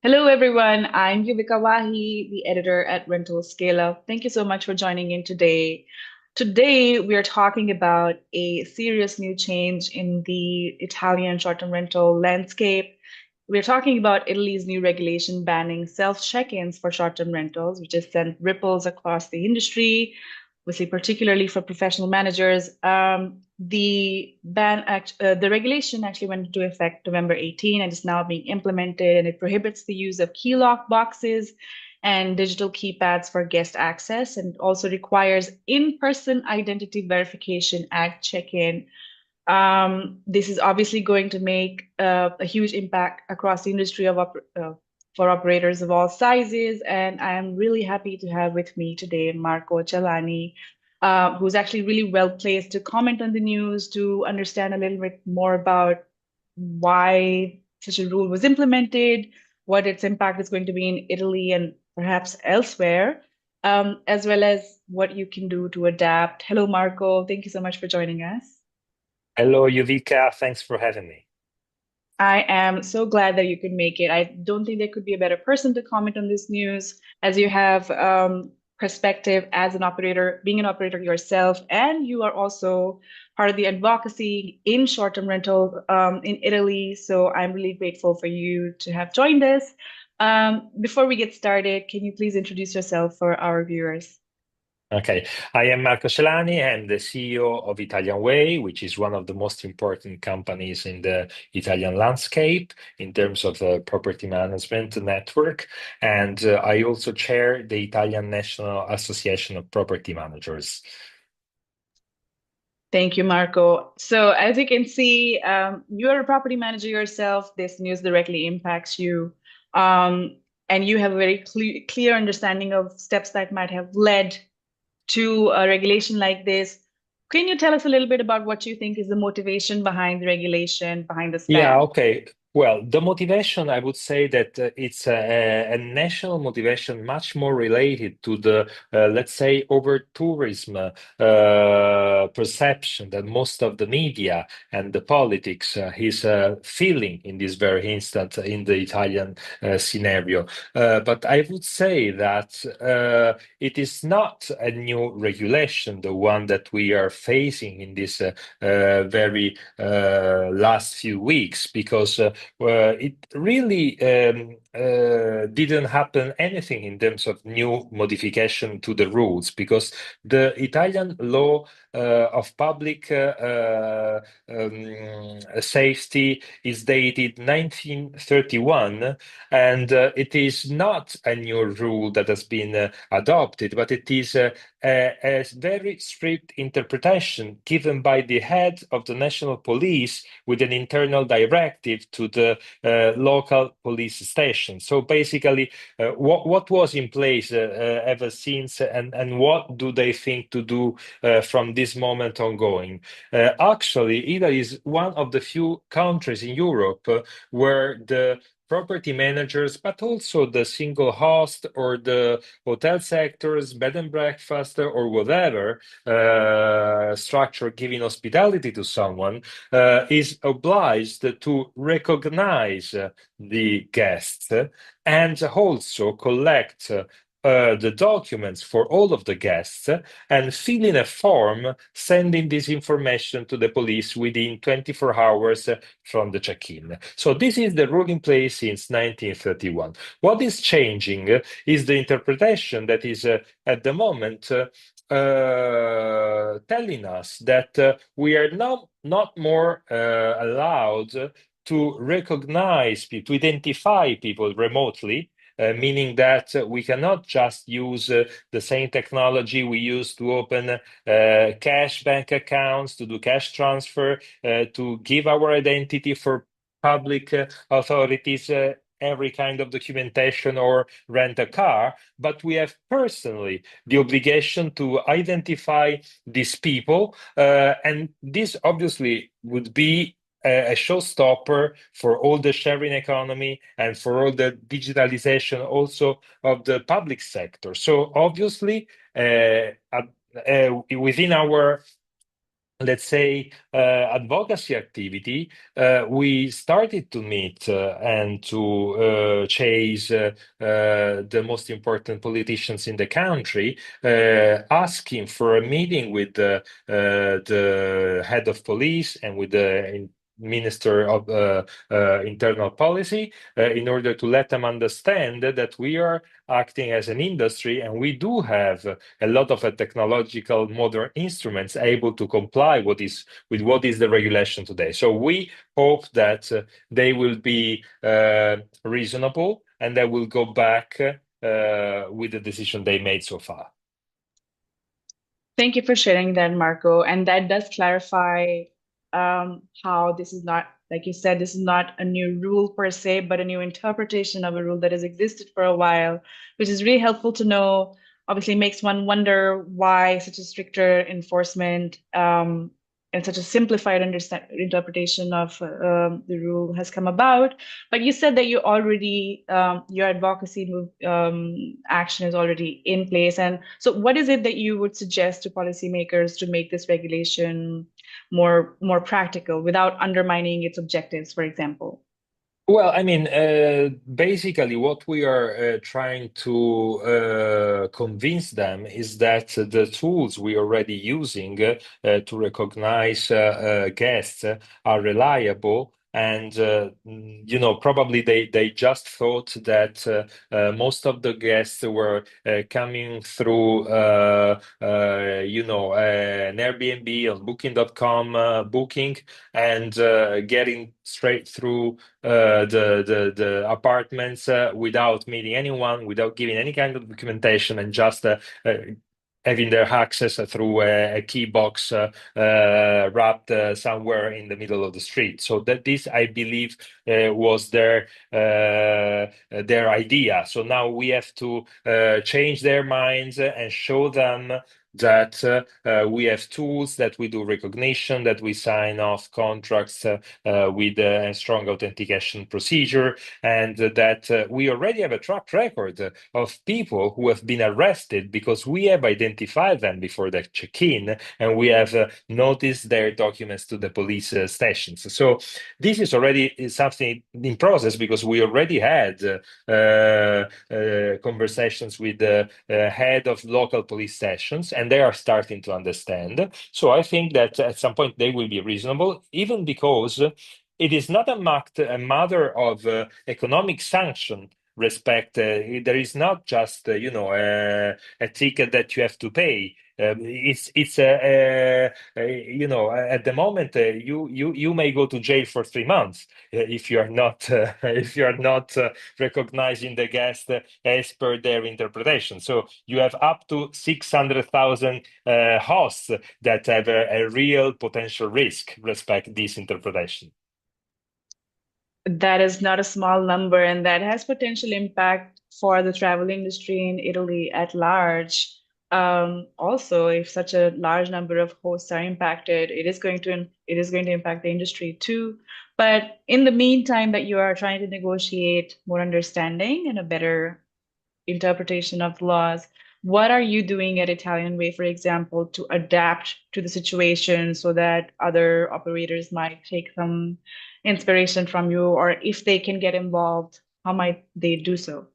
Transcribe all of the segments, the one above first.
Hello, everyone. I'm Yuvika Wahi, the editor at Rental Scale. Thank you so much for joining in today. Today, we are talking about a serious new change in the Italian short-term rental landscape. We're talking about Italy's new regulation banning self-check-ins for short-term rentals, which has sent ripples across the industry, obviously particularly for professional managers. The regulation actually went into effect November 18 and is now being implemented, and it prohibits the use of key lock boxes and digital keypads for guest access, and also requires in-person identity verification at check-in. This is obviously going to make a huge impact across the industry for operators of all sizes. And I am really happy to have with me today Marco Cellani, who's actually really well placed to comment on the news, to understand a little bit more about why such a rule was implemented, what its impact is going to be in Italy and perhaps elsewhere, as well as what you can do to adapt. Hello, Marco. Thank you so much for joining us. Hello, Yuvika. Thanks for having me. I am so glad that you could make it. I don't think there could be a better person to comment on this news, as you have perspective as an operator, being an operator yourself, and you are also part of the advocacy in short-term rental in Italy. So I'm really grateful for you to have joined us. Before we get started, can you please introduce yourself for our viewers? Okay, I am Marco Celani. I'm the CEO of Italian Way, which is one of the most important companies in the Italian landscape in terms of property management network. And I also chair the Italian National Association of Property Managers. Thank you, Marco. So, as you can see, you're a property manager yourself. This news directly impacts you. And you have a very clear understanding of steps that might have led to a regulation like this. Can you tell us a little bit about what you think is the motivation behind the regulation, behind this Yeah, ban? okay. Well, the motivation, I would say that it's a national motivation much more related to the, let's say, over-tourism perception that most of the media and the politics is feeling in this very instant in the Italian scenario. But I would say that it is not a new regulation, the one that we are facing in this very last few weeks, because it really didn't happen anything in terms of new modification to the rules, because the Italian law of public safety is dated 1931, and it is not a new rule that has been adopted, but it is a very strict interpretation given by the head of the national police with an internal directive to the local police station. So basically, what was in place ever since, and what do they think to do from this moment ongoing? Actually, Italy is one of the few countries in Europe where the property managers, but also the single host or the hotel sectors, bed and breakfast, or whatever structure giving hospitality to someone, is obliged to recognize the guests and also collect the documents for all of the guests and fill in a form sending this information to the police within 24 hours from the check-in. So this is the rule in place since 1931. What is changing is the interpretation that is at the moment telling us that we are now not more allowed to recognize, to identify people remotely. Meaning that we cannot just use the same technology we use to open cash bank accounts, to do cash transfer, to give our identity for public authorities, every kind of documentation or rent a car, but we have personally the obligation to identify these people. And this obviously would be a showstopper for all the sharing economy and for all the digitalization also of the public sector. So obviously, within our let's say, advocacy activity, we started to meet and to chase the most important politicians in the country, asking for a meeting with the head of police and with the Minister of Internal Policy, in order to let them understand that we are acting as an industry and we do have a lot of technological modern instruments able to comply with what is the regulation today. So we hope that they will be reasonable and they will go back with the decision they made so far. Thank you for sharing that, Marco. And that does clarify how this is not, like you said, this is not a new rule per se, but a new interpretation of a rule that has existed for a while, which is really helpful to know. Obviously, makes one wonder why such a stricter enforcement and such a simplified interpretation of the rule has come about. But you said that you already your advocacy move action is already in place. And so, what is it that you would suggest to policymakers to make this regulation more practical without undermining its objectives, for example? Well, I mean, basically, what we are trying to convince them is that the tools we are already using to recognize guests are reliable. And probably they just thought that most of the guests were coming through, an Airbnb on Booking.com booking and getting straight through the apartments without meeting anyone, without giving any kind of documentation, and just having their access through a key box wrapped somewhere in the middle of the street. So that this, I believe, was their idea. So now we have to change their minds and show them that we have tools, that we do recognition, that we sign off contracts with a strong authentication procedure, and that we already have a track record of people who have been arrested because we have identified them before they check in and we have noticed their documents to the police stations. So this is already something in process because we already had conversations with the head of local police stations, and they are starting to understand. So I think that at some point they will be reasonable, even because it is not a matter of economic sanction respect. There is not just a ticket that you have to pay. It's at the moment you may go to jail for 3 months if you are not if you are not recognizing the guest as per their interpretation. So you have up to 600,000 hosts that have a real potential risk respect this interpretation. That is not a small number, and that has potential impact for the travel industry in Italy at large. Also, if such a large number of hosts are impacted, it is going to impact the industry too. But in the meantime, that you are trying to negotiate more understanding and a better interpretation of laws. What are you doing at Italian Way, for example, to adapt to the situation so that other operators might take some inspiration from you, or if they can get involved, how might they do so?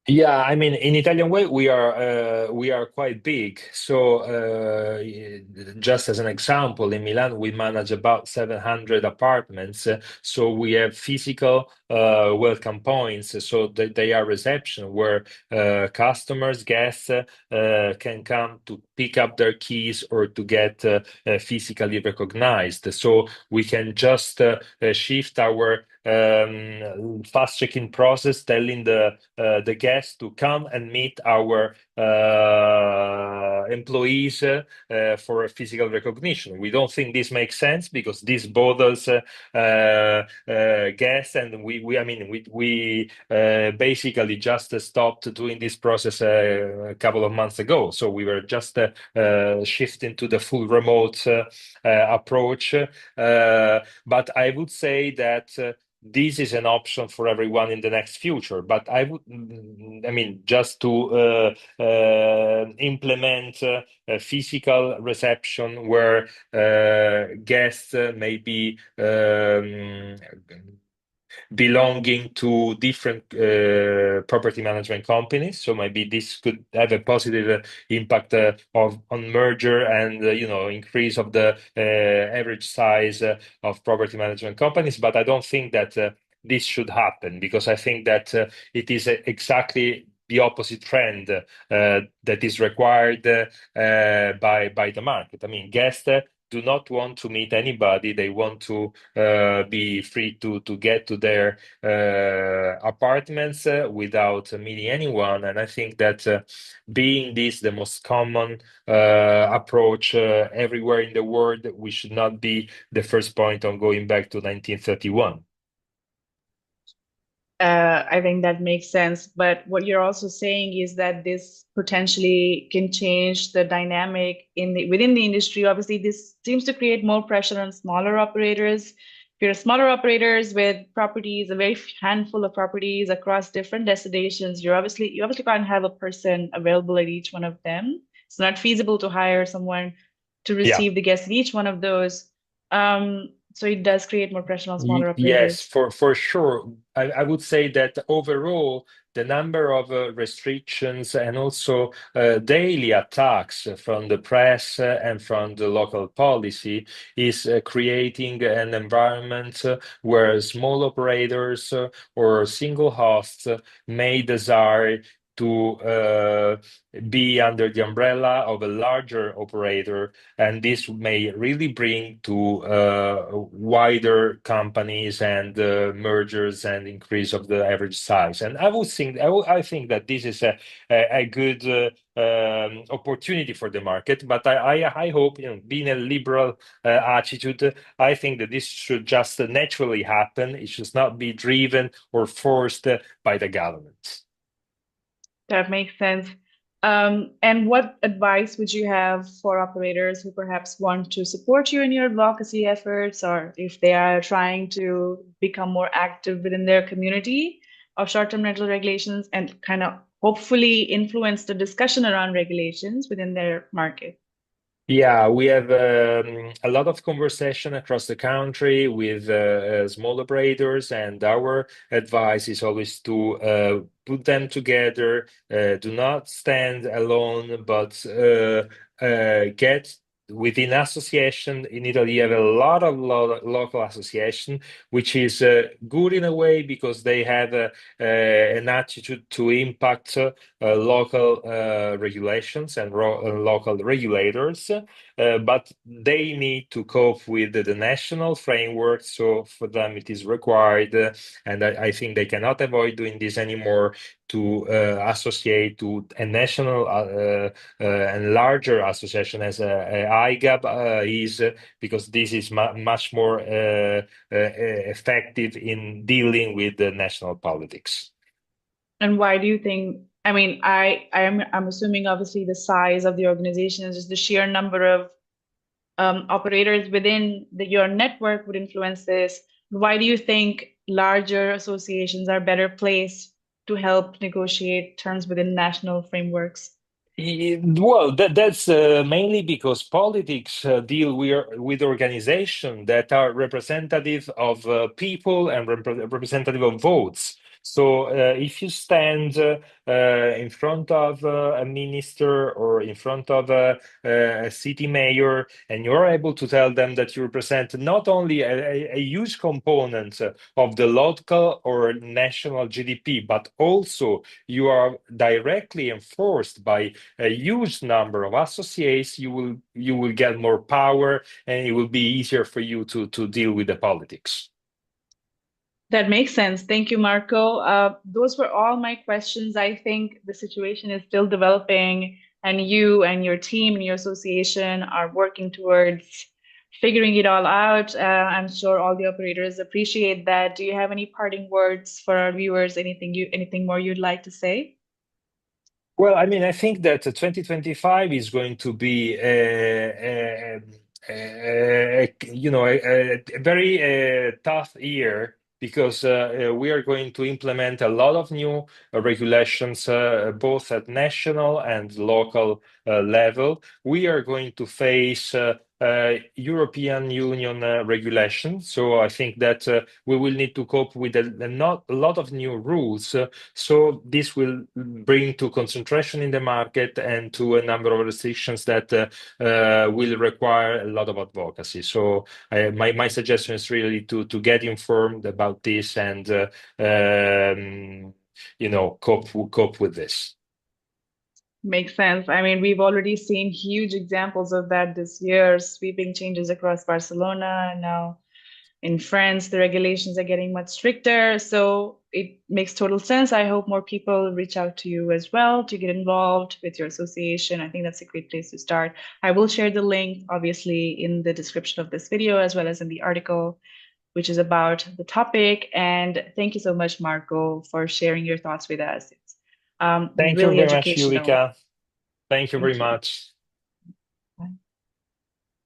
Yeah, I mean, in Italian way, we are quite big. So, just as an example, in Milan, we manage about 700 apartments. So we have physical welcome points. So they are reception where customers, guests can come to pick up their keys or to get physically recognized. So we can just shift our fast check-in process, telling the guests to come and meet our employees for a physical recognition. We don't think this makes sense because this bothers guests, and I mean, we basically just stopped doing this process a couple of months ago. So we were just shifting to the full remote approach. But I would say that. this is an option for everyone in the next future. But I mean, just to implement a physical reception where guests may be belonging to different property management companies. So maybe this could have a positive impact of on merger and increase of the average size of property management companies. But I don't think that this should happen because I think that it is exactly the opposite trend that is required by the market. I mean, guests do not want to meet anybody. They want to be free to get to their apartments without meeting anyone. And I think that being this the most common approach everywhere in the world, we should not be the first point on going back to 1931. I think that makes sense. But what you're also saying is that this potentially can change the dynamic within the industry. Obviously, this seems to create more pressure on smaller operators. If you're smaller operators with properties, a very handful of properties across different destinations, you obviously can't have a person available at each one of them. It's not feasible to hire someone to Yeah. receive the guests at each one of those. So it does create more pressure on smaller Yes, operators. for sure. I would say that overall, the number of restrictions and also daily attacks from the press and from the local policy is creating an environment where small operators or single hosts may desire to be under the umbrella of a larger operator, and this may really bring to wider companies and mergers and increase of the average size. And I think that this is a good opportunity for the market. But I hope, being a liberal attitude, I think that this should just naturally happen. It should not be driven or forced by the government. That makes sense. And what advice would you have for operators who perhaps want to support you in your advocacy efforts, or if they are trying to become more active within their community of short-term rental regulations and kind of hopefully influence the discussion around regulations within their market? Yeah, we have a lot of conversation across the country with small operators, and our advice is always to put them together. Do not stand alone, but get within association. In Italy, you have a lot of local association, which is good in a way because they have an attitude to impact local regulations and local regulators, but they need to cope with the national framework. So for them, it is required, and I think they cannot avoid doing this anymore to associate to a national and larger association as a IGAB is, because this is much more effective in dealing with the national politics. And why do you think, I mean, I'm assuming obviously the size of the organization is just the sheer number of operators within your network would influence this. Why do you think larger associations are better placed to help negotiate terms within national frameworks? Well, that's mainly because politics deal with organizations that are representative of people and representative of votes. So if you stand in front of a minister or in front of a city mayor, and you're able to tell them that you represent not only a huge component of the local or national GDP, but also you are directly enforced by a huge number of associates, you will get more power, and it will be easier for you to deal with the politics. That makes sense. Thank you, Marco. Those were all my questions. I think the situation is still developing, and you and your team and your association are working towards figuring it all out. I'm sure all the operators appreciate that. Do you have any parting words for our viewers? Anything more you'd like to say? Well, I mean, I think that 2025 is going to be a very tough year because we are going to implement a lot of new regulations, both at national and local level. We are going to face European Union regulation. So I think that we will need to cope with not a lot of new rules. So this will bring to concentration in the market and to a number of restrictions that will require a lot of advocacy. So my suggestion is really to get informed about this and cope with this. Makes sense. I mean, we've already seen huge examples of that this year, sweeping changes across Barcelona. And now in France, the regulations are getting much stricter. So it makes total sense. I hope more people reach out to you as well to get involved with your association. I think that's a great place to start. I will share the link, obviously, in the description of this video, as well as in the article, which is about the topic. And thank you so much, Marco, for sharing your thoughts with us. It's Thank you really very much, educational. Yulika. Thank you very Thank you. much.